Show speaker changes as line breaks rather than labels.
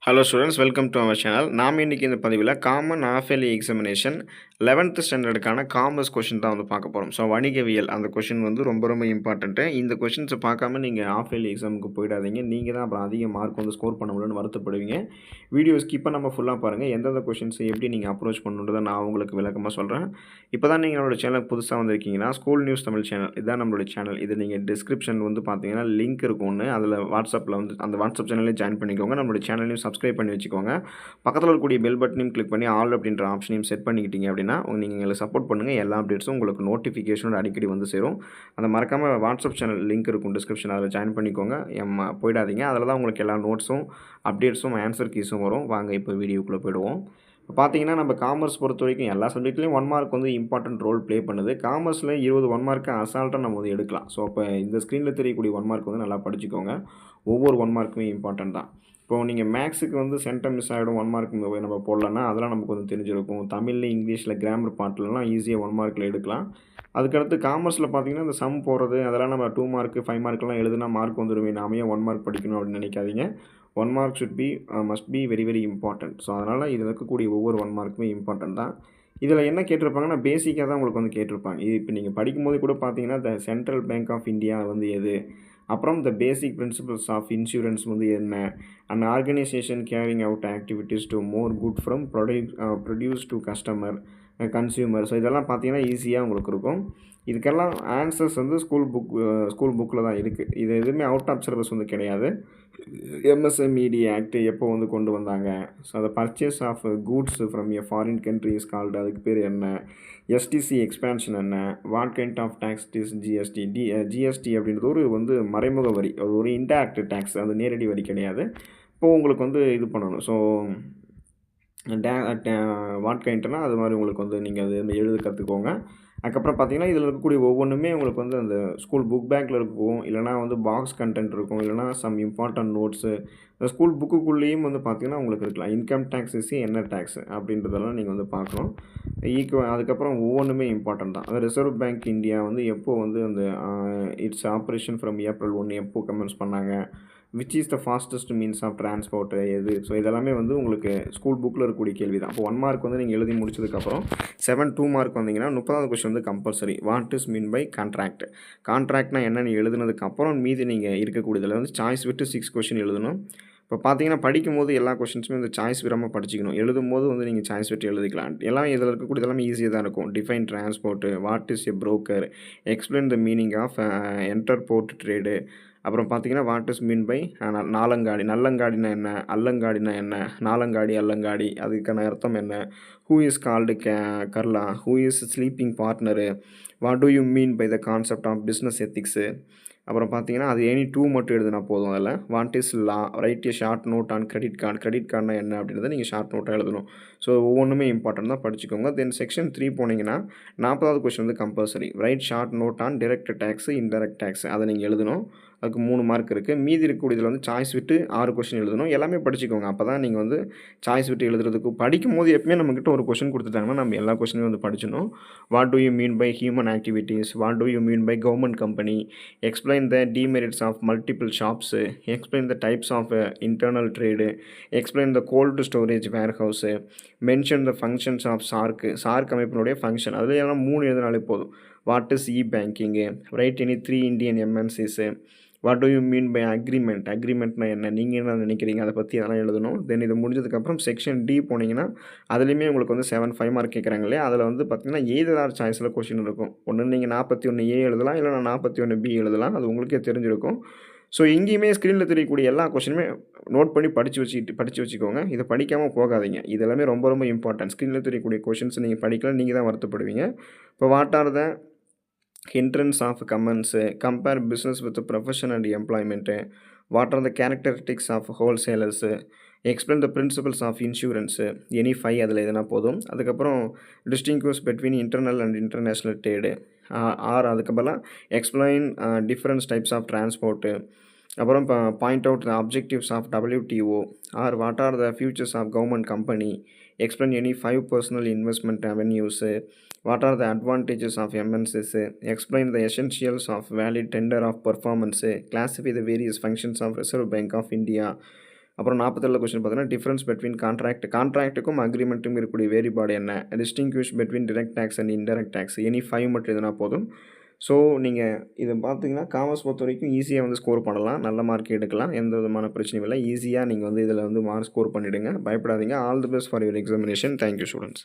Hello students, welcome to our channel. நாம் இன்றைக்கி இந்த பதிவில் common half yearly examination 11th ஸ்டாண்டர்டுக்கான காமர்ஸ் கொஷின் தான் வந்து பார்க்க போகிறோம். ஸோ வணிகவியல் அந்த கொஷின் வந்து ரொம்ப ரொம்ப இம்பார்ட்டண்ட்டு. இந்த கொஷின்ஸை பார்க்காம நீங்கள் ஆஃப் இயர்லி எக்ஸாமுக்கு போயிடாதீங்க. நீங்கள் தான் அப்புறம் அதிக மார்க் வந்து ஸ்கோர் பண்ண முடியும்னு வருத்தப்படுவீங்க. வீடியோ ஸ்கிப் பண்ணாமல் ஃபுல்லாக பாருங்கள். எந்தெந்த கொஷின்ஸ் எப்படி நீங்கள் அப்ரோச் பண்ணணுன்றதை நான் உங்களுக்கு விளக்கமாக சொல்கிறேன். இப்போ தான் நீங்கள் நம்மளோட சேனல் புதுசாக வந்திருக்கீங்கன்னா ஸ்கூல் நியூஸ் தமிழ் சேனல் இதுதான் நம்மளோட சேனல். இது நீங்கள் டிஸ்கிரிப்ஷன் வந்து பார்த்தீங்கன்னா லிங்க் இருக்கும் ஒன்று, அதில் வாட்ஸ்அப்பில் வந்து அந்த வாட்ஸ்அப் சேனலே ஜாயின் பண்ணிக்கோங்க. நம்மளோட சேனலையும் சப்ஸ்கிரைப் பண்ணி வச்சுக்கோங்க. பக்கத்தில் இருக்கக்கூடிய பெல் பட்டனையும் கிளிக் பண்ணி ஆல் அப்படின்ற ஆப்ஷனையும் செட் பண்ணிக்கிட்டீங்க அப்படின்னா நீங்கள் எங்களுக்கு சப்போர்ட் பண்ணுங்கள். எல்லா அப்டேட்ஸும் உங்களுக்கு நோட்டிஃபிகேஷனோட அடிக்கடி வந்து சேரும். அந்த மறக்காமல் வாட்ஸ்அப் சேனல் லிங்க் இருக்கும் டிஸ்கிரிப்ஷன், அதில் ஜாயின் பண்ணிக்கோங்க. போயிடாதீங்க. அதில் தான் உங்களுக்கு எல்லா நோட்ஸும் அப்டேட்ஸும் ஆன்சர் கீஸும் வரும். வாங்க இப்போ வீடியோக்குள்ளே போயிடுவோம். இப்போ பார்த்தீங்கன்னா நம்ம காமர்ஸ் பொறுத்த வரைக்கும் எல்லா சப்ஜெக்ட்லேயும் 1 மார்க் வந்து இம்பார்ட்டன்ட் ரோல் ப்ளே பண்ணுது. காமர்ஸில் 20 1 மார்க்கை அசால்ட்டாக நம்ம வந்து எடுக்கலாம். ஸோ அப்போ இந்த ஸ்க்ரீனில் தெரியக்கூடிய 1 மார்க் வந்து நல்லா படிச்சுக்கோங்க. ஒவ்வொரு 1 மார்க்குமே இம்பார்ட்டன்ட் தான். இப்போது நீங்கள் மேக்ஸுக்கு வந்து சென்டம் மிஸ் ஆகிடும் 1 மார்க் நம்ம போடலன்னா அதெல்லாம் நமக்கு வந்து தெரிஞ்சிருக்கும். தமிழில் இங்கிலீஷில் கிராமர் பார்ட்லலாம் ஈஸியாக 1 மார்க்கில் எடுக்கலாம். அதுக்கடுத்து காமர்ஸில் பார்த்தீங்கன்னா இந்த சம் போடுறது அதெல்லாம் நம்ம 2 மார்க்கு 5 மார்க்கெலாம் எழுதுனா மார்க் வந்துடுமே, நாம ஏன் 1 மார்க் படிக்கணும் அப்படின்னு நினைக்காதீங்க. 1 mark must be very very important. So அதனால் இதில் இருக்கக்கூடிய ஒவ்வொரு 1 மார்க்குமே இம்பார்ட்டன்ட் தான். இதில் என்ன கேட்டிருப்பாங்கன்னா பேசிக்காக தான் உங்களுக்கு வந்து கேட்டிருப்பாங்க. இது இப்போ நீங்கள் படிக்கும்போது கூட பார்த்தீங்கன்னா the central bank of India வந்து எது, அப்புறம் the basic principles of insurance வந்து என்ன, and organisation carrying out activities to more good from produce to customer consumer. So இதெல்லாம் பார்த்தீங்கன்னா ஈஸியாக உங்களுக்கு இருக்கும். இதுக்கெல்லாம் ஆன்சர்ஸ் வந்து ஸ்கூல் புக்கில் தான் இருக்குது. இது எதுவுமே அவுட் ஆஃப் சிலபஸ் வந்து கிடையாது. எம்எஸ்எம்இடி ஆக்ட் எப்போ வந்து கொண்டு வந்தாங்க, ஸோ அதை purchase of goods from a foreign country is called, அதுக்கு பேர் என்ன, எஸ்டிசி எக்ஸ்பேன்ஷன் என்ன, what kind of tax is GST. GST அப்படின்றது ஒரு வந்து மறைமுக வரி, அது ஒரு இன்டைரக்ட் டேக்ஸ், அது நேரடி வரி கிடையாது. இப்போது உங்களுக்கு வந்து இது பண்ணணும். ஸோ வாட் கைண்ட்னா அது மாதிரி உங்களுக்கு வந்து நீங்கள் அது எழுத கற்றுக்கோங்க. அதுக்கப்புறம் பார்த்தீங்கன்னா இதில் இருக்கக்கூடிய ஒவ்வொன்றுமே உங்களுக்கு வந்து அந்த ஸ்கூல் புக் பேக்கில் இருக்கும், இல்லைனா வந்து பாக்ஸ் கண்டென்ட் இருக்கும், இல்லைனா சம் இம்பார்ட்டன்ட் நோட்ஸு இந்த ஸ்கூல் புக்குக்குள்ளேயும் வந்து பார்த்திங்கன்னா உங்களுக்கு இருக்கலாம். இன்கம் டேக்ஸ் இஸ் என்ன டேக்ஸ் அப்படின்றதெல்லாம் நீங்கள் வந்து பார்க்கணும். அதுக்கப்புறம் ஒவ்வொன்றுமே இம்பார்ட்டன்ட் தான். அந்த ரிசர்வ் பேங்க் இந்தியா வந்து எப்போது வந்து அந்த இட்ஸ் ஆப்ரேஷன் ஃப்ரம் ஏப்ரல் 1 எப்போது கமென்ஸ் பண்ணாங்க, which is the fastest means of transport எது. ஸோ இதெல்லாமே வந்து உங்களுக்கு ஸ்கூல் புக்கில் இருக்கக்கூடிய கேள்வி தான். இப்போ 1 மார்க் வந்து நீங்கள் எழுதி முடிச்சதுக்கப்புறம் 2 மார்க் வந்தீங்கன்னா 30வது கொஸ்டின் வந்து compulsory. What is mean by contract. கான்ட்ராக்ட்னா என்னென்னு எழுதுனதுக்கப்புறம் மீதி நீங்கள் இருக்கக்கூடியதில் வந்து சாய்ஸ் விட்டு 6 கொஸ்டின் எழுதணும். இப்போ பார்த்தீங்கன்னா படிக்கும்போது எல்லா கொஷின்ஸுமே இந்த சாய்ஸ் விடாமல் படிச்சிக்கணும். எழுதும்போது வந்து நீங்கள் சாய்ஸ் விட்டு எழுதிக்கலாம். எல்லாம் இதில் இருக்கக்கூடியது எல்லாமே ஈஸியாக தான் இருக்கும். Define transport, what is a broker, explain the meaning of entrepot trade, அப்புறம் பார்த்தீங்கன்னா what is mean by Nalangadi. நல்லங்காடினா என்ன, அல்லங்காடினா என்ன, நாலங்காடி அல்லங்காடி அதுக்கான அர்த்தம் என்ன, who is called Karta, who is sleeping partner, what do you mean by the concept of business ethics. அப்புறம் பார்த்தீங்கன்னா அது எனி 2 மட்டும் எழுதுனா போதும். அதில் what is law, write a short note on credit card. Credit கார்டுனா என்ன அப்படின்றத நீங்கள் ஷார்ட் நோட்டாக எழுதணும். ஸோ ஒவ்வொன்றுமே இம்பார்ட்டன்ட் தான், படிச்சுக்கோங்க. தென் செக்ஷன் 3 போனீங்கன்னா 40வது கொஸ்டின் வந்து compulsory. Write short note on direct tax indirect tax, அதை நீங்கள் எழுதணும். அதுக்கு 3 மார்க் இருக்குது. மீதி இருக்கக்கூடியதில் வந்து சாய்ஸ் விட்டு 6 கொஸ்டின் எழுதணும். எல்லாமே படிச்சுக்கோங்க. அப்போ தான் நீங்கள் வந்து சாய்ஸ் விட்டு எழுதுறதுக்கு படிக்கும்போது எப்பவுமே நம்மக்கிட்ட ஒரு கொஸ்டின் கொடுத்துட்டாங்கன்னா நம்ம எல்லா கொஸ்டினையும் வந்து படிச்சிடணும். What do you mean by human activities, what do you mean by government company, explain the demerits of multiple shops, explain the types of internal trade, explain the cold storage warehouse, mention the functions of SAARC அமைப்பினுடைய function. அதில் எல்லாம் 3 எழுதினாலே போதும். What is e banking, write any 3 Indian MNCs, what do you mean by agreement. அக்ரிமெண்ட்னா என்ன, நீங்கள் என்ன நினைக்கிறீங்க அதை பற்றி அதெல்லாம் எழுதணும். தென் இது முடிஞ்சதுக்கப்புறம் செக்ஷன் டி போனீங்கன்னா அதுலேயுமே உங்களுக்கு வந்து 5 மார்க் கேட்குறாங்க இல்லையா, அதில் வந்து பார்த்தீங்கன்னா எய்தர் ஆர் சாய்ஸில் கொஷின் இருக்கும். ஒன்று நீங்கள் 41A எழுதலாம், இல்லைனா 41B எழுதலாம். அது உங்களுக்கே தெரிஞ்சிருக்கும். ஸோ இங்கேயுமே ஸ்க்ரீனில் தெரியக்கூடிய எல்லா கொஷினுமே நோட் பண்ணி படித்து வச்சுக்கோங்க. இதை படிக்காமல் போகாதீங்க. இது எல்லாமே ரொம்ப ரொம்ப இம்பார்ட்டன்ட். ஸ்க்ரீனில் தெரியக்கூடிய கொஷின்ஸ் நீங்கள் படிக்கலாம், நீங்கள் தான் வருத்தப்படுவீங்க. இப்போ what are the hindrance of comments, compare business with profession and employment, what are the characteristics of wholesalers, explain the principles of insurance, any 5 அதில் எதுனா போதும். அதுக்கப்புறம் distinguish between internal and international trade, or அதுக்கு பதிலாக explain different types of transport, அப்புறம் point out the objectives of WTO, or what are the futures of government company, explain any 5 personal investment avenues, what are the advantages of MNCs, explain the essentials of valid tender of performance, classify the various functions of Reserve Bank of India, அப்புறம் 47 question பார்த்தீங்கன்னா, difference between கான்ட்ராக்ட்டுக்கும் அக்ரீமெண்ட்டுக்கும் இருக்கக்கூடிய வேறுபாடு என்ன? Distinguish between direct tax and indirect tax. Any 5 மட்டும் எழுதினா போதும். So, நீங்கள் இத பார்த்தீங்கன்னா, காமர்ஸ் பொறுத்தவரைக்கும் ஈஸியா வந்து ஸ்கோர் பண்ணலாம். நல்ல மார்க் எடுக்கலாம். எந்த விதமான பிரச்சனையும் இல்ல. ஈஸியா நீங்க வந்து இதில வந்து மார்க் ஸ்கோர் பண்ணிடுங்க. பயப்படாதீங்க. All the best for your examination. Thank you students.